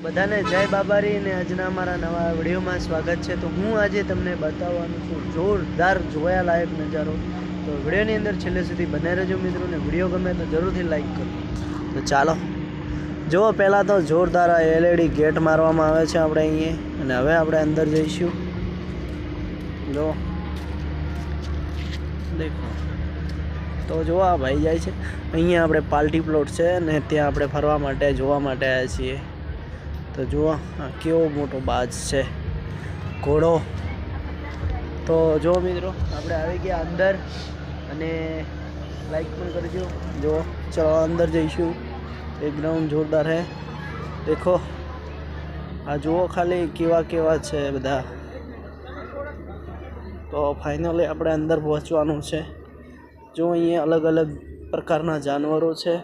બધાને જય બાબારી ને આજના અમારા નવા વિડીયોમાં સ્વાગત છે। તો હું આજે તમને બતાવવાનું છું જોરદાર જોયા લાયક નજારો। તો વિડીયોની અંદર છેલ્લે સુધી બને રહેજો મિત્રોને। વિડીયો ગમે તો જરૂરથી લાઈક કરો। તો ચાલો જો પહેલાં તો જોરદાર LED ગેટ મારવામાં આવે છે આપણે અહીંયા, અને હવે આપણે અંદર જઈશું। જો દેખો તો જો આ ભાઈ જાય છે અહીંયા, આપણે પાર્ટી પ્લોટ છે ને ત્યાં આપણે ફરવા માટે જોવા માટે આવ્યા છીએ। તો જુઓ આ કેવો મોટો બાજ છે ઘોડો। તો જો મિત્રો આપણે આવી ગયા અંદર, અને લાઈક પણ કરજો। જો ચલો અંદર જઈશું। બેકગ્રાઉન્ડ જોરદાર है, देखो આ જુઓ ખાલી કેવા કેવા છે બધા। તો ફાઇનલી આપણે અંદર પહોંચવાનું છે। જો અહીંયા અલગ અલગ પ્રકારના જાનવરો છે।